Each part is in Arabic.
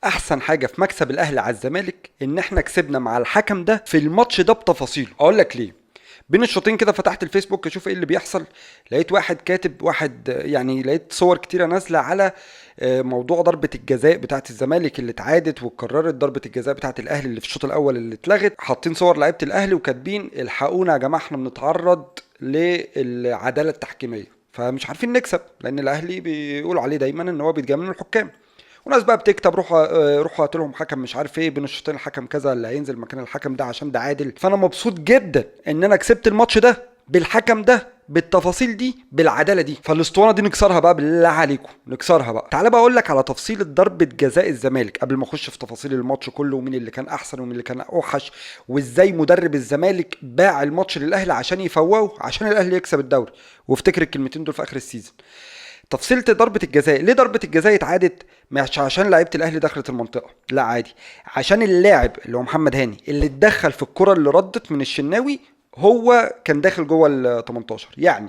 احسن حاجه في مكسب الاهلي على الزمالك ان احنا كسبنا مع الحكم ده في الماتش ده بتفاصيله. اقول لك ليه. بين الشوطين كده فتحت الفيسبوك اشوف ايه اللي بيحصل، لقيت واحد كاتب واحد، يعني لقيت صور كتيره نازله على موضوع ضربه الجزاء بتاعه الزمالك اللي اتعادت، واتكررت ضربه الجزاء بتاعه الاهلي اللي في الشوط الاول اللي اتلغت. حاطين صور لعيبه الاهلي وكاتبين الحقونا يا جماعه احنا بنتعرض للعداله التحكيميه، فمش عارفين نكسب لان الاهلي بيقولوا عليه دايما ان هو بيتجامل من الحكام. وناس بقى بتكتب روحوا هاتوا لهم حكم مش عارف ايه بين الشوطين، الحكم كذا اللي هينزل مكان الحكم ده عشان ده عادل. فانا مبسوط جدا ان انا كسبت الماتش ده بالحكم ده بالتفاصيل دي بالعداله دي. فالاسطوانه دي نكسرها بقى بالله عليكم، نكسرها بقى. تعالى بقى اقول لك على تفصيل ضربه جزاء الزمالك قبل ما اخش في تفاصيل الماتش كله، ومين اللي كان احسن ومين اللي كان اوحش، وازاي مدرب الزمالك باع الماتش للاهلي عشان يفوقه عشان الاهلي يكسب الدوري. وافتكر الكلمتين دول في اخر السيزون. تفصيلة ضربة الجزاء، ليه ضربة الجزاء اتعادت؟ مش عشان لعيبة الاهلي دخلت المنطقة، لا عادي، عشان اللاعب اللي هو محمد هاني اللي اتدخل في الكرة اللي ردت من الشناوي هو كان داخل جوه ال 18. يعني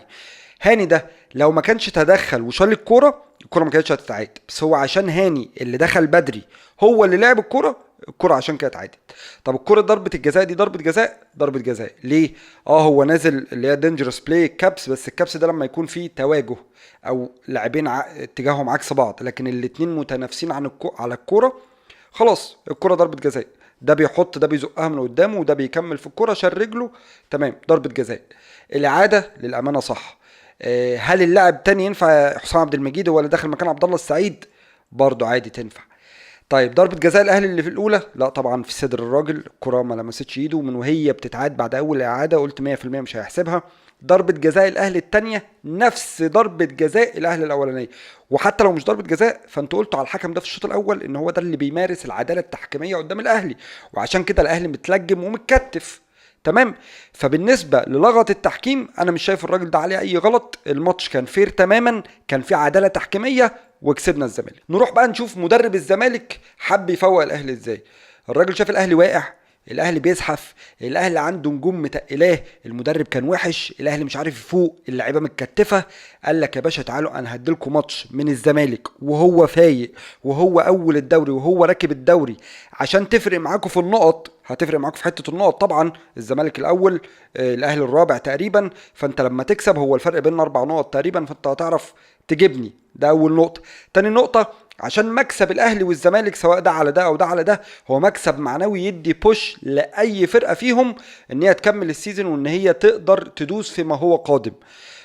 هاني ده لو ما كانش تدخل وشال الكرة ما كانتش هتتعاد، بس هو عشان هاني اللي دخل بدري هو اللي لعب الكرة عشان كده اتعادت. طب الكرة ضربة الجزاء دي ضربة جزاء، ضربة جزاء ليه؟ هو نازل اللي هي دينجرس بلاي كابس، بس الكابس ده لما يكون فيه تواجه او لاعبين اتجاههم عكس بعض لكن الاتنين متنافسين على الكرة، خلاص الكرة ضربة جزاء. ده بيحط ده بيزقها من قدامه وده بيكمل في الكرة شال رجله، تمام ضربة جزاء. الإعادة للأمانة صح. هل اللاعب تاني ينفع حسام عبد المجيد هو اللي داخل مكان عبد الله السعيد؟ برضه عادي تنفع. طيب ضربة جزاء الاهلي اللي في الاولى، لا طبعا في صدر الراجل، الكرة ما لمستش ايده من وهي بتتعاد بعد اول اعادة، قلت 100% مش هيحسبها. ضربة جزاء الاهلي الثانية نفس ضربة جزاء الاهلي الاولانية، وحتى لو مش ضربة جزاء فانتوا قلتوا على الحكم ده في الشوط الاول ان هو ده اللي بيمارس العدالة التحكيمية قدام الاهلي، وعشان كده الاهلي متلجم ومتكتف. تمام. فبالنسبه للغط التحكيم انا مش شايف الراجل ده عليه اي غلط، الماتش كان فير تماما، كان في عداله تحكيميه وكسبنا الزمالك. نروح بقى نشوف مدرب الزمالك حب يفوق الاهلي ازاي. الراجل شاف الاهلي واقع، الاهلي بيزحف، الاهلي عنده نجوم متقلاه، المدرب كان وحش، الاهلي مش عارف يفوق، اللعيبه متكتفه. قال لك يا باشا تعالوا انا هديلكم ماتش من الزمالك وهو فايق وهو اول الدوري وهو راكب الدوري عشان تفرق معاكم في النقط. هتفرق معاكم في حته النقط طبعا، الزمالك الاول الاهلي الرابع تقريبا، فانت لما تكسب هو الفرق بيننا 4 نقط تقريبا، فانت هتعرف تجيبني. ده اول نقطه. تاني نقطه، عشان مكسب الاهلي والزمالك سواء ده على ده او ده على ده هو مكسب معنوي يدي بوش لاي فرقه فيهم ان هي تكمل السيزون وان هي تقدر تدوس فيما هو قادم.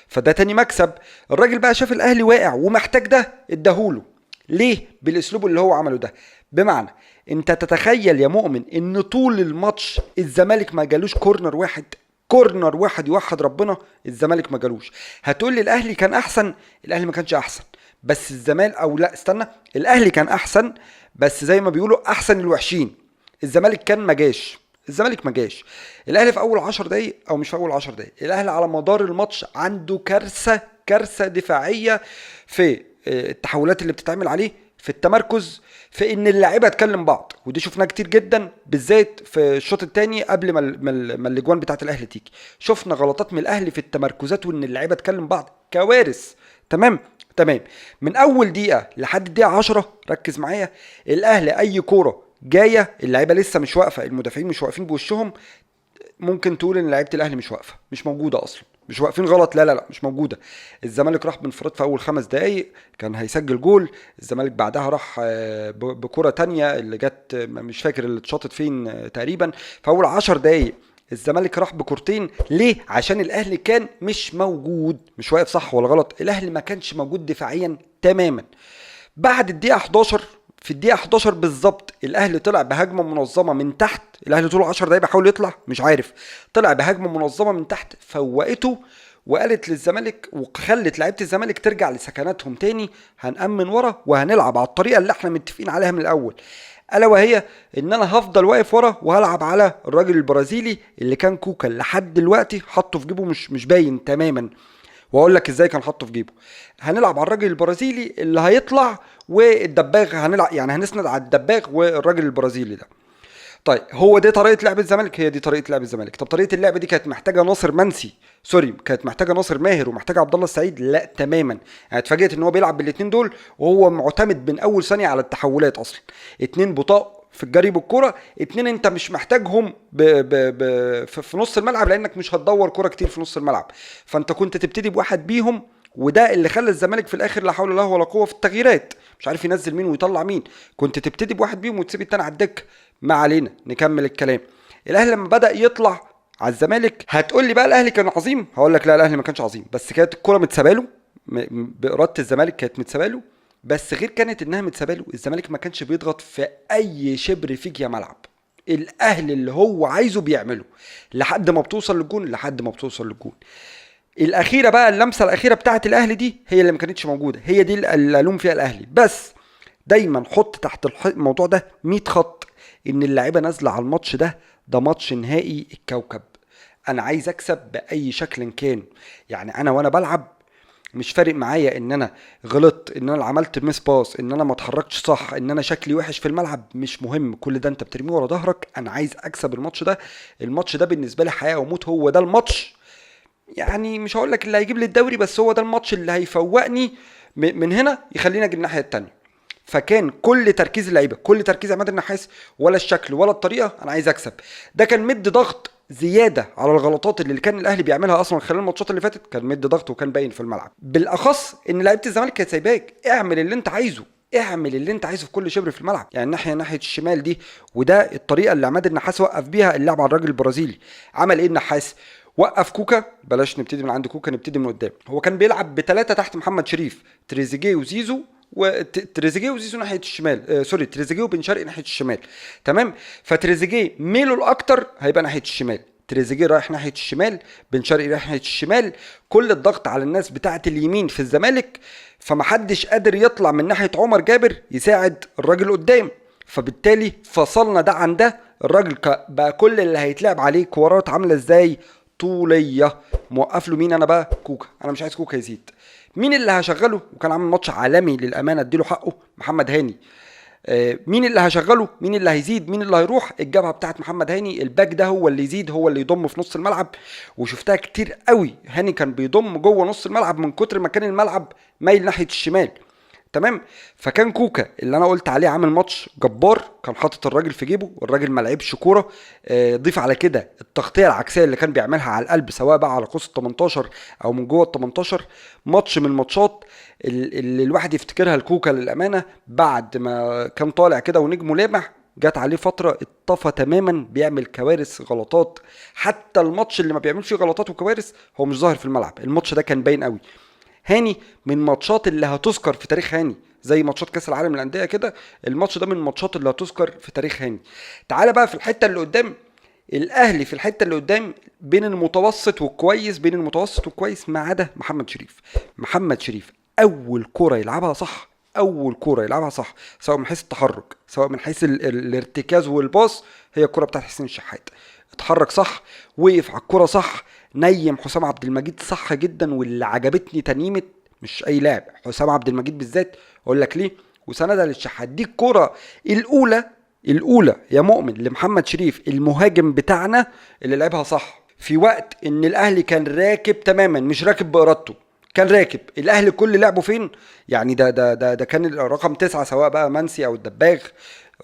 فده تاني مكسب. الراجل بقى شاف الاهلي واقع ومحتاج ده اداهوله. ليه؟ بالاسلوب اللي هو عمله ده. بمعنى انت تتخيل يا مؤمن ان طول الماتش الزمالك ما جالوش كورنر واحد، كورنر واحد يوحد ربنا الزمالك ما جالوش. هتقول لي الاهلي كان احسن، الاهلي ما كانش احسن، بس الزمالك او لا استنى، الاهلي كان احسن بس زي ما بيقولوا احسن الوحشين. الزمالك كان ما جاش، الزمالك ما جاش. الاهلي في اول 10 دقايق او مش في اول 10 دقايق، الاهلي على مدار الماتش عنده كارثه، كارثه دفاعيه في التحولات اللي بتتعمل عليه، في التمركز، في ان اللعيبه تكلم بعض، ودي شفناها كتير جدا بالذات في الشوط الثاني قبل ما الاجوان بتاعت الاهلي تيجي. شفنا غلطات من الاهلي في التمركزات وان اللعيبه تكلم بعض، كوارث. تمام. تمام. من اول دقيقه لحد الدقيقه 10 ركز معايا، الاهلي اي كوره جايه اللعيبه لسه مش واقفه، المدافعين مش واقفين بوشهم، ممكن تقول ان لعيبه الاهلي مش واقفه، مش موجوده اصلا، مش واقفين غلط، لا لا لا مش موجوده. الزمالك راح بانفراد في اول 5 دقايق كان هيسجل جول، الزمالك بعدها راح بكره تانية اللي جت مش فاكر اللي اتشاطت فين تقريبا. في اول 10 دقايق الزمالك راح بكورتين. ليه؟ عشان الاهلي كان مش موجود، مش واقف صح ولا غلط، الاهلي ما كانش موجود دفاعيا تماما. بعد الدقيقه 11، في الدقيقه 11 بالظبط الاهلي طلع بهجمه منظمه من تحت، الاهلي طول 10 دقايق بيحاول يطلع مش عارف، طلع بهجمه منظمه من تحت فوقته وقالت للزمالك وخلت لعيبه الزمالك ترجع لسكناتهم تاني، هنأمن ورا وهنلعب على الطريقه اللي احنا متفقين عليها من الاول، الا وهي ان انا هفضل واقف ورا وهلعب على الراجل البرازيلي اللي كان كوكا لحد دلوقتي حطه في جيبه مش باين تماما. واقول لك ازاي كان حاطه في جيبه. هنلعب على الراجل البرازيلي اللي هيطلع والدباغ، هنلعب يعني هنسند على الدباغ والراجل البرازيلي ده. طيب هو دي طريقه لعب الزمالك؟ هي دي طريقه لعب الزمالك. طب طريقه اللعب دي كانت محتاجه ناصر منسي، سوري، كانت محتاجه ناصر ماهر ومحتاجه عبد الله السعيد؟ لا تماما. يعني اتفاجئت ان هو بيلعب بالاثنين دول وهو معتمد من اول ثانيه على التحولات اصلا. اتنين بطاء في الجري بالكرة، اتنين انت مش محتاجهم في نص الملعب، لانك مش هتدور كرة كتير في نص الملعب، فانت كنت تبتدي بواحد بيهم. وده اللي خلى الزمالك في الاخر لا حول له ولا قوه في التغييرات، مش عارف ينزل مين ويطلع مين. كنت تبتدي بواحد بيهم وتسيب التاني على الدكه. ما علينا، نكمل الكلام. الاهلي لما بدا يطلع على الزمالك، هتقول لي بقى الاهلي كان عظيم، هقول لك لا، الاهلي ما كانش عظيم، بس كانت الكره متسابه له باراده الزمالك، كانت متسابه له. بس غير كانت انها متسابه له، الزمالك ما كانش بيضغط في اي شبر فيك يا ملعب. الاهلي اللي هو عايزه بيعمله لحد ما بتوصل للجون، لحد ما بتوصل للجون. الاخيره بقى، اللمسه الاخيره بتاعه الاهلي دي هي اللي ما كانتش موجوده، هي دي اللي الوم فيها الاهلي. بس دايما حط تحت الموضوع ده 100 خط، ان اللعيبه نازله على الماتش ده، ده ماتش نهائي الكوكب. انا عايز اكسب باي شكل كان. يعني انا وانا بلعب مش فارق معايا ان انا غلطت، ان انا عملت ميس باس، ان انا ما اتحركتش صح، ان انا شكلي وحش في الملعب، مش مهم. كل ده انت بترميه ورا ظهرك. انا عايز اكسب الماتش ده. الماتش ده بالنسبه لي حياه وموت. هو ده الماتش، يعني مش هقول لك اللي هيجيب لي الدوري، بس هو ده الماتش اللي هيفوقني من هنا يخليني اجي الناحيه التانيه. فكان كل تركيز اللعيبه، كل تركيز عماد النحاس، ولا الشكل ولا الطريقه، انا عايز اكسب. ده كان مدي ضغط زياده على الغلطات اللي كان الاهلي بيعملها اصلا خلال الماتشات اللي فاتت. كان مدي ضغط وكان باين في الملعب، بالاخص ان لعيبه الزمالك كانت سايباك اعمل اللي انت عايزه، اعمل اللي انت عايزه في كل شبر في الملعب. يعني ناحيه الشمال دي، وده الطريقه اللي عماد النحاس وقف بيها اللعب على الراجل البرازيلي. عمل ايه النحاس؟ وقف كوكا، بلاش نبتدي من عند كوكا، نبتدي من قدام. هو كان بيلعب بثلاثه تحت محمد شريف، تريزيجيه وزيزو، وتريزيجيه وزيزو ناحيه الشمال، سوري، تريزيجيه وبن شرقي ناحيه الشمال. تمام. فتريزيجيه ميله الاكتر هيبقى ناحيه الشمال، تريزيجيه رايح ناحيه الشمال، بن شرقي رايح ناحيه الشمال. كل الضغط على الناس بتاعه اليمين في الزمالك، فمحدش قادر يطلع من ناحيه عمر جابر يساعد الراجل قدام. فبالتالي فصلنا ده عن ده. الراجل بقى كل اللي هيتلعب عليه كورات عامله ازاي؟ طوليه. موقف له مين انا بقى؟ كوكا. انا مش عايز كوكا يزيد. مين اللي هشغله؟ وكان عامل ماتش عالمي للامانه، اديله حقه، محمد هاني. مين اللي هشغله؟ مين اللي هيزيد؟ مين اللي هيروح؟ الجبهه بتاعت محمد هاني، الباك ده هو اللي يزيد، هو اللي يضم في نص الملعب. وشفتها كتير قوي، هاني كان بيضم جوه نص الملعب من كتر ما كان الملعب مايل ناحيه الشمال. تمام. فكان كوكا اللي انا قلت عليه عامل ماتش جبار، كان حاطط الراجل في جيبه، والراجل ما لعبش كوره. ضيف على كده التغطيه العكسيه اللي كان بيعملها على القلب، سواء بقى على قوس ال 18 او من جوه ال 18. ماتش من الماتشات اللي الواحد يفتكرها الكوكا للامانه، بعد ما كان طالع كده ونجمه لامع، جات عليه فتره اتطفى تماما، بيعمل كوارث غلطات. حتى الماتش اللي ما بيعملش فيه غلطات وكوارث هو مش ظاهر في الملعب. الماتش ده كان باين قوي. هاني من ماتشات اللي هتذكر في تاريخ هاني، زي ماتشات كاس العالم للانديه كده. الماتش ده من الماتشات اللي هتذكر في تاريخ هاني. تعالى بقى في الحته اللي قدام. الاهلي في الحته اللي قدام بين المتوسط والكويس، بين المتوسط والكويس، ما عدا محمد شريف. محمد شريف اول كوره يلعبها صح، اول كوره يلعبها صح، سواء من حيث التحرك، سواء من حيث الارتكاز والباص، هي الكوره بتاعت حسين الشحات. اتحرك صح، وقف على الكوره صح، نيم حسام عبد المجيد صح جدا. واللي عجبتني تنيمه مش اي لاعب، حسام عبد المجيد بالذات، اقول لك ليه. وسندها للشحات. دي الكوره الاولى يا مؤمن لمحمد شريف المهاجم بتاعنا اللي لعبها صح، في وقت ان الاهلي كان راكب تماما، مش راكب بارادته، كان راكب. الاهلي كل لعبه فين؟ يعني ده كان رقم 9، سواء بقى منسي او الدباغ.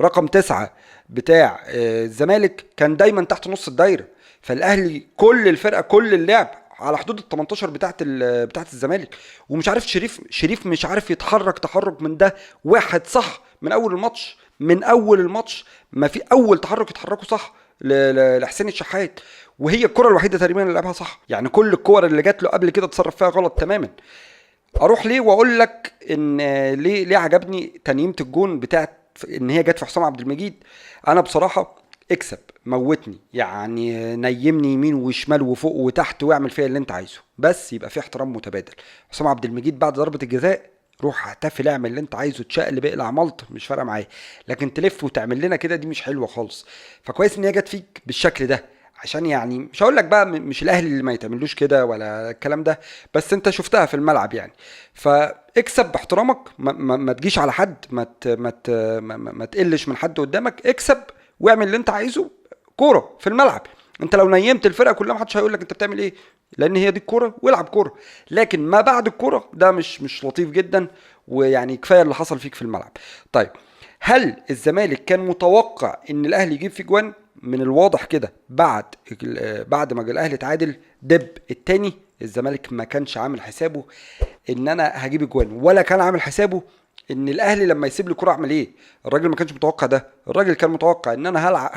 رقم 9 بتاع الزمالك كان دايما تحت نص الدايره. فالاهلي كل الفرقه، كل اللعب على حدود ال 18 بتاعت الزمالك. ومش عارف شريف مش عارف يتحرك تحرك من ده واحد صح من اول الماتش. من اول الماتش ما في اول تحرك يتحركوا صح لحسين الشحات. وهي الكره الوحيده تقريبا اللي لعبها صح. يعني كل الكور اللي جات له قبل كده اتصرف فيها غلط تماما. اروح ليه واقول لك ان ليه عجبني تنييمه الجون بتاعت ان هي جت في حسام عبد المجيد. انا بصراحه اكسب موتني، يعني نيمني يمين وشمال وفوق وتحت واعمل فيها اللي انت عايزه، بس يبقى في احترام متبادل. حسام عبد المجيد بعد ضربه الجزاء روح احتفل، اعمل اللي انت عايزه، تشقلب اقلع ملط، مش فارقه معايا. لكن تلف وتعمل لنا كده دي مش حلوه خالص. فكويس ان هي جت فيك بالشكل ده، عشان يعني مش هقول لك بقى مش الاهلي اللي ما يتعملوش كده ولا الكلام ده، بس انت شفتها في الملعب يعني. فاكسب باحترامك، ما تجيش على حد، ما تقلش من حد قدامك، اكسب واعمل اللي انت عايزه، كوره في الملعب. انت لو نيمت الفرقه كلها محدش هيقول لك انت بتعمل ايه، لان هي دي الكوره، والعب كوره. لكن ما بعد الكوره ده مش لطيف جدا، ويعني كفايه اللي حصل فيك في الملعب. طيب، هل الزمالك كان متوقع ان الاهلي يجيب فيه جوان؟ من الواضح كده بعد ما الاهلي اتعادل دب التاني، الزمالك ما كانش عامل حسابه ان انا هجيب اجوان، ولا كان عامل حسابه ان الاهلي لما يسيب لي كرة اعمل ايه. الراجل ما كانش متوقع ده. الراجل كان متوقع ان انا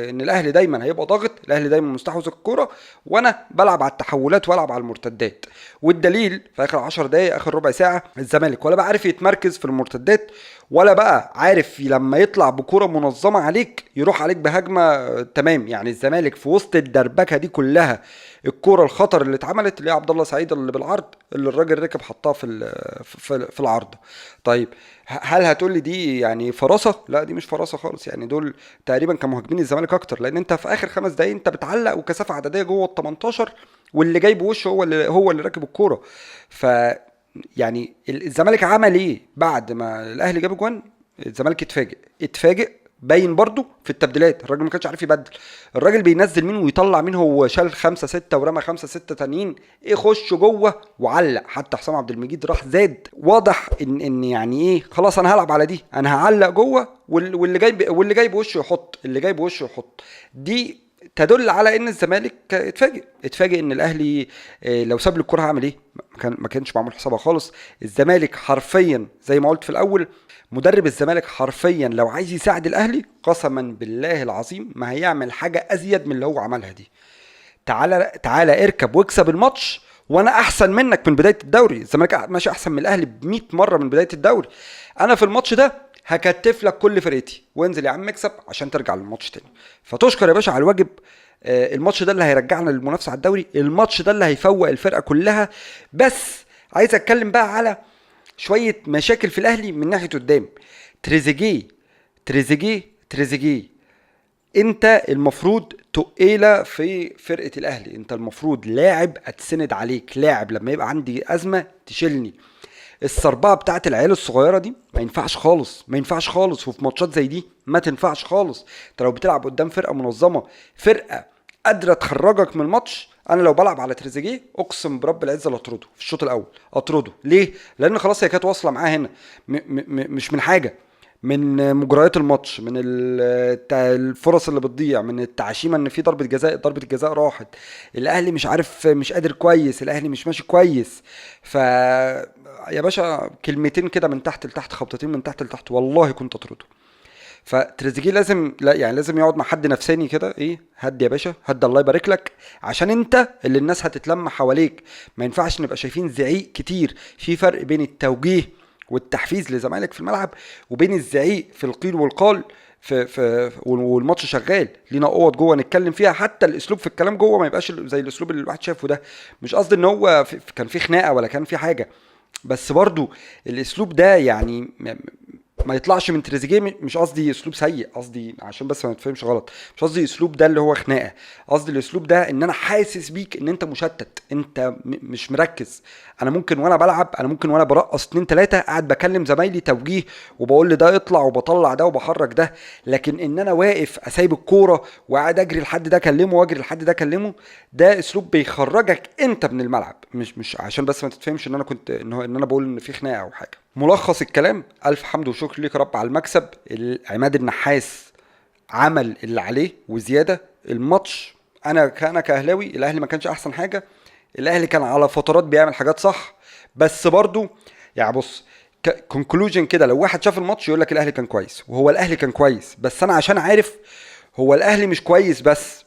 ان الاهلي دايما هيبقى ضاغط، الاهلي دايما مستحوذ الكرة، وانا بلعب على التحولات والعب على المرتدات. والدليل في اخر 10 دقايق، اخر ربع ساعة، الزمالك ولا بقى عارف يتمركز في المرتدات، ولا بقى عارف لما يطلع بكرة منظمة عليك يروح عليك بهجمة تمام. يعني الزمالك في وسط الدربكة دي كلها، الكرة الخطر اللي اتعملت اللي هي عبد الله سعيد اللي بالعرض، اللي الراجل ركب حطها في العارضة. طيب، هل هتقول لي دي يعني فراسة؟ لا، دي مش فراسة خالص. يعني دول تقريبا كان مهاجمين الزمالك اكتر، لان انت في اخر 5 دقايق انت بتعلق وكثافة عددية جوه ال 18، واللي جاي بوشه هو اللي راكب الكورة. ف يعني الزمالك عمل ايه بعد ما الاهلي جاب جوان؟ الزمالك اتفاجئ باين برضو في التبديلات. الراجل ما كانش عارف يبدل. الراجل بينزل مين ويطلع مين، هو شال 5-6 ورمى 5-6 تانيين، خش جوه وعلق. حتى حسام عبد المجيد راح زاد. واضح ان يعني ايه، خلاص انا هلعب على دي، انا هعلق جوه، واللي جاي بوشه يحط، اللي جاي بوشه يحط. دي تدل على ان الزمالك اتفاجئ ان الاهلي لو ساب له الكره هعمل ايه. ما كانش معمول حسابها خالص. الزمالك حرفيا زي ما قلت في الاول، مدرب الزمالك حرفيا لو عايز يساعد الاهلي قسما بالله العظيم ما هيعمل حاجه ازيد من اللي هو عملها دي. تعالى اركب واكسب الماتش، وانا احسن منك من بدايه الدوري. الزمالك ماشي احسن من الاهلي ب100 مره من بدايه الدوري. انا في الماتش ده هكتف لك كل فرقتي، وانزل يا عم اكسب عشان ترجع للماتش تاني. فتشكر يا باشا على الواجب. الماتش ده اللي هيرجعنا للمنافسه على الدوري، الماتش ده اللي هيفوق الفرقه كلها. بس عايز اتكلم بقى على شويه مشاكل في الاهلي من ناحيه قدام. تريزيجيه تريزيجيه تريزيجيه انت المفروض تقيلة في فرقة الاهلي. انت المفروض لاعب اتسند عليك، لاعب لما يبقى عندي ازمة تشيلني. الصربعة بتاعت العيال الصغيرة دي ما ينفعش خالص، ما ينفعش خالص. وفي ماتشات زي دي ما تنفعش خالص. انت لو بتلعب قدام فرقة منظمة، فرقة قادرة تخرجك من الماتش، انا لو بلعب على تريزيجيه اقسم برب العزة لا اطرده في الشوط الاول. اطرده ليه؟ لان خلاص هي كانت واصلة معاه هنا. مش من حاجة، من مجريات الماتش، من الفرص اللي بتضيع، من التعشيمه ان في ضربه الجزاء راحت. الاهلي مش عارف، مش قادر كويس، الاهلي مش ماشي كويس. ف يا باشا كلمتين كده من تحت لتحت، خبطتين من تحت لتحت، والله كنت اطرده. فتريزيجيه لازم، لا يعني لازم يقعد مع حد نفساني كده، هدي يا باشا، هدي الله يبارك لك، عشان انت اللي الناس هتتلم حواليك. ما ينفعش نبقى شايفين زعيق كتير. في فرق بين التوجيه والتحفيز لزمايلك في الملعب، وبين الزعيق في القيل والقال والماتش شغال. لينا اوض جوه نتكلم فيها، حتى الاسلوب في الكلام جوه ما يبقاش زي الاسلوب اللي الواحد شافه ده. مش قصدي ان هو كان في خناقه ولا كان في حاجه، بس برضو الاسلوب ده يعني ما يطلعش من تريزيجيه. مش قصدي اسلوب سيء، قصدي عشان بس ما تفهمش غلط، مش قصدي اسلوب ده اللي هو خناقه. قصدي الاسلوب ده ان انا حاسس بيك ان انت مشتت، انت مش مركز. انا ممكن وانا بلعب، انا ممكن وانا برقص 2-3 قاعد بكلم زمايلي توجيه، وبقول لي ده يطلع وبطلع ده وبحرك ده. لكن ان انا واقف اسايب الكوره وقاعد اجري لحد ده اكلمه واجري لحد ده اكلمه، ده اسلوب بيخرجك انت من الملعب. مش عشان بس ما تتفهمش ان انا كنت ان انا بقول ان في خناقه او حاجه. ملخص الكلام، الف حمد وشكر ليك يا رب على المكسب. عماد النحاس عمل اللي عليه وزياده. الماتش انا كاهلاوي، الاهلي ما كانش احسن حاجه. الاهلي كان على فترات بيعمل حاجات صح، بس برضو يعني بص، كونكلوجن كده، لو واحد شاف الماتش يقول لك الاهلي كان كويس، وهو الاهلي كان كويس. بس انا عشان عارف هو الاهلي مش كويس، بس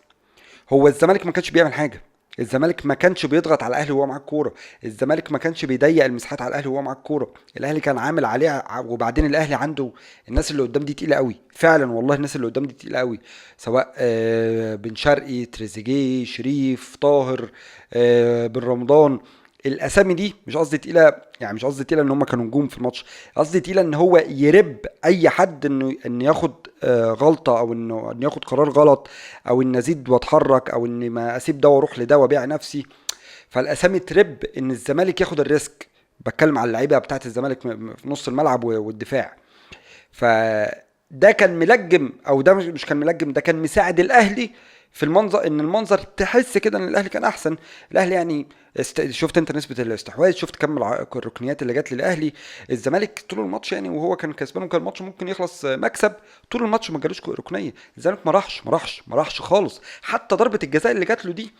هو الزمالك ما كانش بيعمل حاجه. الزمالك ما كانش بيضغط على الاهلي وهو معاه الكوره. الزمالك ما كانش بيضيق المساحات على الاهلي وهو معاه الكوره. الاهلي كان عامل عليه. وبعدين الاهلي عنده الناس اللي قدام دي تقيله قوي فعلا، والله الناس اللي قدام دي تقيله قوي، سواء بن شرقي، تريزيجيه، شريف، طاهر، بن رمضان. الاسامي دي مش قصدي تقيله، يعني مش قصدي تقيله ان هم كانوا نجوم في الماتش، قصدي تقيله ان هو يرب اي حد انه ياخد غلطه، او انه ياخد قرار غلط، او ان ازيد واتحرك، او ان ما اسيب ده واروح لده وابيع نفسي. فالاسامي ترب ان الزمالك ياخد الريسك. بتكلم على اللعيبه بتاعت الزمالك في نص الملعب والدفاع. ف ده كان ملجم، او ده مش كان ملجم، ده كان مساعد الاهلي في المنظر، ان المنظر تحس كده ان الاهلي كان احسن. الاهلي يعني شفت انت نسبة الاستحواذ، شفت كم الركنيات اللي جت للاهلي. الزمالك طول الماتش يعني وهو كان كسبان وكان الماتش ممكن يخلص مكسب، طول الماتش ما جالوش ركنية. الزمالك ما راحش خالص. حتى ضربة الجزاء اللي جات له دي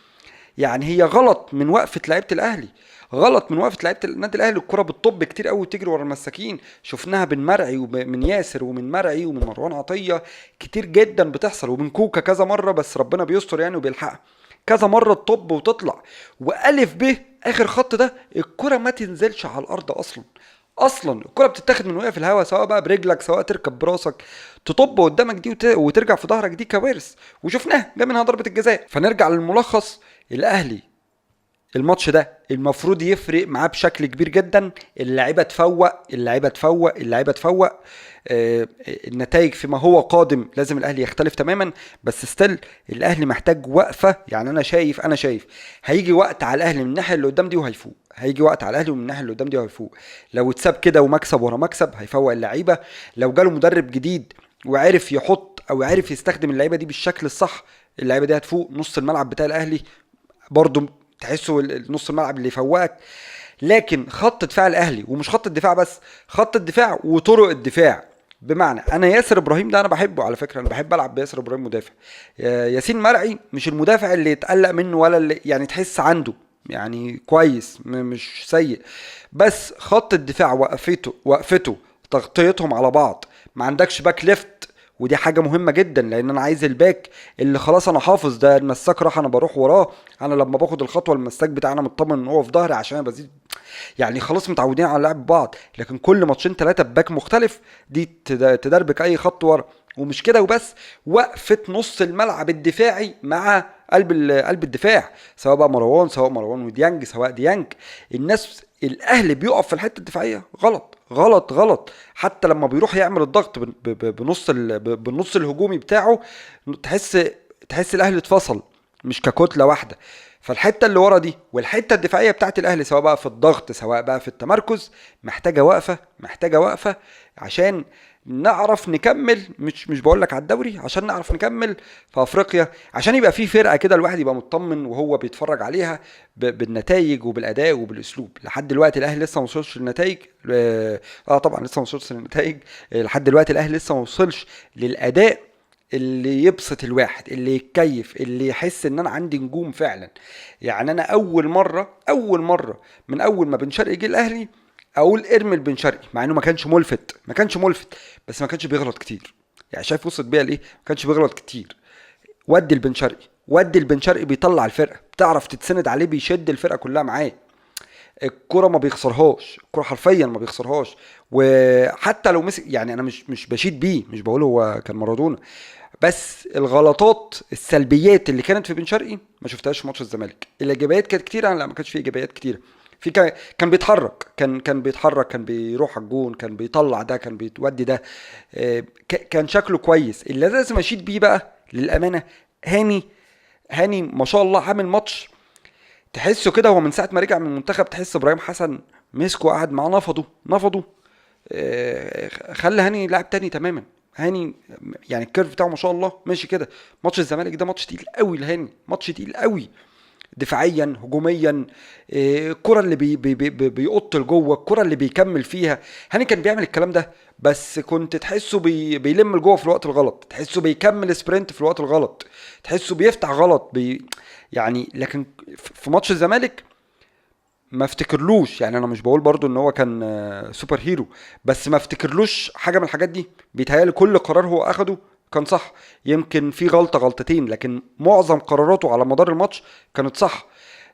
يعني هي غلط من وقفه لعيبه الاهلي، غلط من وقفه لعيبه النادي الاهلي. الكره بالطب كتير قوي تجري ورا المساكين، شفناها بين مرعي ومن ياسر ومن مرعي ومن مروان عطيه، كتير جدا بتحصل، ومن كوكا كذا مره، بس ربنا بيستر يعني وبيلحقها كذا مره الطب وتطلع. والف ب اخر خط ده الكره ما تنزلش على الارض اصلا. اصلا الكره بتتاخد من وهي في الهواء، سواء بقى برجلك سواء تركب براسك، تطب قدامك دي وترجع في ظهرك، دي كوارث وشفناها جا منها ضربه الجزاء. فنرجع للملخص، الاهلي الماتش ده المفروض يفرق معاه بشكل كبير جدا. اللعيبه تفوق، اللعيبه تفوق. النتائج فيما هو قادم لازم الاهلي يختلف تماما، بس ستيل الاهلي محتاج وقفه. يعني انا شايف هيجي وقت على الاهلي من الناحيه اللي قدام دي وهيفوق، هيجي وقت على الاهلي من الناحيه اللي قدام دي وهيفوق. لو اتساب كده ومكسب ورا مكسب هيفوق اللعيبه. لو جاله مدرب جديد وعرف يحط او عرف يستخدم اللعيبه دي بالشكل الصح، اللعيبه دي هتفوق. نص الملعب بتاع الاهلي برضو تحسه نص الملعب اللي يفوقك. لكن خط دفاع الاهلي، ومش خط الدفاع بس، خط الدفاع وطرق الدفاع. بمعنى انا ياسر ابراهيم ده انا بحبه على فكره، انا بحب العب بياسر ابراهيم مدافع. ياسين مرعي مش المدافع اللي يتقلق منه ولا اللي يعني تحس عنده يعني كويس، مش سيء. بس خط الدفاع وقفته تغطيتهم على بعض، ما عندكش باك ليفت، ودي حاجه مهمه جدا، لان انا عايز الباك اللي خلاص انا حافظ ده المساك راح انا بروح وراه. انا لما باخد الخطوه المساك بتاعنا مطمن ان هو في ظهري عشان انا بزيد، يعني خلاص متعودين على لعب بعض. لكن كل ماتشين ثلاثه بباك مختلف دي تدربك اي خط ورا. ومش كده وبس، وقفه نص الملعب الدفاعي مع قلب الدفاع، سواء بقى مروان، سواء مروان وديانج، سواء ديانج. الناس الاهلي بيقف في الحته الدفاعيه غلط غلط غلط. حتى لما بيروح يعمل الضغط بالنص الهجومي بتاعه، تحس الاهلي اتفصل مش ككتله واحده. فالحته اللي ورا دي والحته الدفاعيه بتاعت الاهلي، سواء بقى في الضغط سواء بقى في التمركز، محتاجه وقفه عشان نعرف نكمل. مش بقول لك على الدوري، عشان نعرف نكمل في افريقيا، عشان يبقى في فرقه كده الواحد يبقى مطمن وهو بيتفرج عليها بالنتائج وبالاداء وبالاسلوب. لحد دلوقتي الاهلي لسه ما وصلش للنتائج. طبعا لسه ما وصلش للنتائج. لحد دلوقتي الاهلي لسه ما وصلش للاداء اللي يبسط الواحد، اللي يتكيف، اللي يحس ان انا عندي نجوم فعلا. يعني انا اول مره من اول ما بن شرقي جه الاهلي اقول ارمي بن شرقي، مع انه ما كانش ملفت، بس ما كانش بيغلط كتير. يعني شايف وصلت بيها لايه؟ ما كانش بيغلط كتير. ودي البن شرقي بيطلع الفرقه، بتعرف تتسند عليه، بيشد الفرقه كلها معاه. الكرة ما بيخسرهاش، الكرة حرفيا ما بيخسرهاش. وحتى لو مسك، يعني انا مش بشيد بيه، مش بقول هو كان مارادونا، بس الغلطات السلبيات اللي كانت في بن شرقي ما شفتهاش في ماتش الزمالك. الايجابيات كانت كتيره، لا ما كانش في ايجابيات كتيره. كان بيتحرك، كان بيروح على الجون، كان بيطلع ده، كان بيودي ده. كان شكله كويس. اللي لازم اشيد بيه بقى للامانه هاني ما شاء الله عامل ماتش. تحسه كده هو من ساعه ما رجع من المنتخب، تحس ابراهيم حسن مسكه وقعد معاه نفضه. خلى هاني لاعب تاني تماما. هاني يعني الكيرف بتاعه ما شاء الله ماشي كده. ماتش الزمالك ده ماتش تقيل قوي لهاني، ماتش تقيل قوي دفاعيا هجوميا. الكره اللي بيقط لجوه، الكره اللي بيكمل فيها. هاني كان بيعمل الكلام ده، بس كنت تحسه بيلم لجوه في الوقت الغلط، تحسه بيكمل سبرنت في الوقت الغلط، تحسه بيفتح غلط يعني. لكن في ماتش الزمالك ما افتكرلوش، يعني انا مش بقول برضو ان هو كان سوبر هيرو، بس ما افتكرلوش حاجه من الحاجات دي. بيتهيالي كل قرار هو اخده كان صح، يمكن في غلطه غلطتين، لكن معظم قراراته على مدار الماتش كانت صح.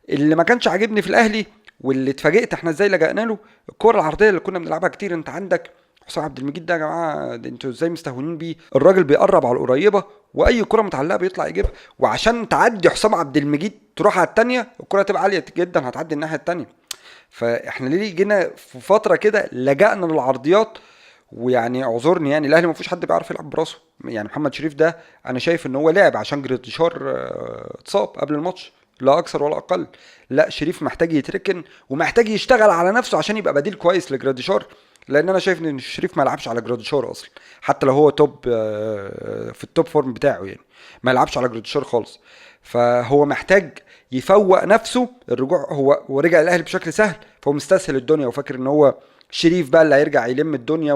اللي ما كانش عاجبني في الاهلي واللي اتفاجئت احنا ازاي لجأنا له، الكره العرضيه اللي كنا بنلعبها كتير. انت عندك حسام عبد المجيد ده يا جماعه، ده انتوا ازاي مستهونين بيه؟ الراجل بيقرب على القريبه، واي كره متعلقه بيطلع يجيبها. وعشان تعدي حسام عبد المجيد تروح على الثانيه، الكره تبقى عاليه جدا هتعدي الناحيه الثانيه. فاحنا ليه جينا في فتره كده لجأنا للعرضيات؟ ويعني اعذرني، يعني الاهلي ما فيش حد بيعرف يلعب براسه. يعني محمد شريف ده انا شايف ان هو لعب عشان جريتشار اتصاب قبل الماتش، لا اكثر ولا اقل. لا، شريف محتاج يتركن ومحتاج يشتغل على نفسه عشان يبقى بديل كويس لجراديشار. لان انا شايف ان الشريف ما لعبش على جراديشار اصلا، حتى لو هو توب في التوب فورم بتاعه يعني، ما لعبش على جراديشار خالص. فهو محتاج يفوق نفسه. الرجوع هو رجع الاهلي بشكل سهل، فهو مستسهل الدنيا وفاكر ان هو شريف بقى اللي هيرجع يلم الدنيا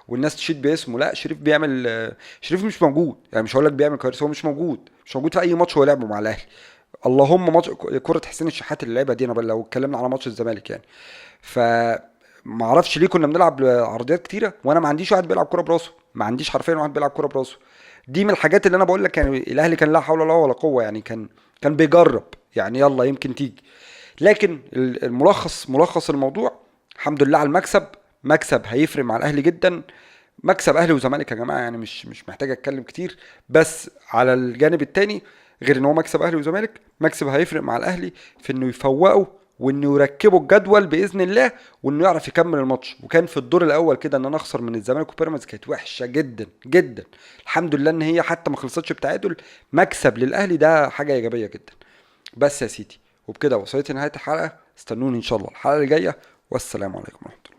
والناس تشيد باسمه. لا، شريف بيعمل شريف مش موجود يعني، مش هقول لك بيعمل كويس، هو مش موجود في اي ماتش هو لعبه مع الاهلي. اللهم ماتش كرة حسين الشحات اللي لعبها دي، انا بقى لو اتكلمنا على ماتش الزمالك يعني. ف ما اعرفش ليه كنا بنلعب عرضيات كتيره وانا ما عنديش واحد بيلعب كوره براسه، ما عنديش حرفيا واحد بيلعب كوره براسه. دي من الحاجات اللي انا بقول لك يعني الاهلي كان لا حول له ولا قوه يعني، كان بيجرب يعني، يلا يمكن تيجي. لكن ملخص الموضوع، الحمد لله على المكسب. مكسب هيفرق مع الاهلي جدا. مكسب اهلي وزمالك يا جماعه يعني، مش محتاج اتكلم كتير. بس على الجانب التاني، غير ان هو مكسب اهلي وزمالك، مكسب هيفرق مع الاهلي في انه يفوقوا وانه يركبوا الجدول باذن الله، وانه يعرف يكمل الماتش. وكان في الدور الاول كده ان انا اخسر من الزمالك وبيراميدز كانت وحشه جدا جدا. الحمد لله ان هي حتى ما خلصتش بتعادل. مكسب للاهلي ده حاجه ايجابيه جدا. بس يا سيدي، وبكده وصلت نهايه الحلقه. استنوني ان شاء الله الحلقه اللي جايه، والسلام عليكم ورحمه الله.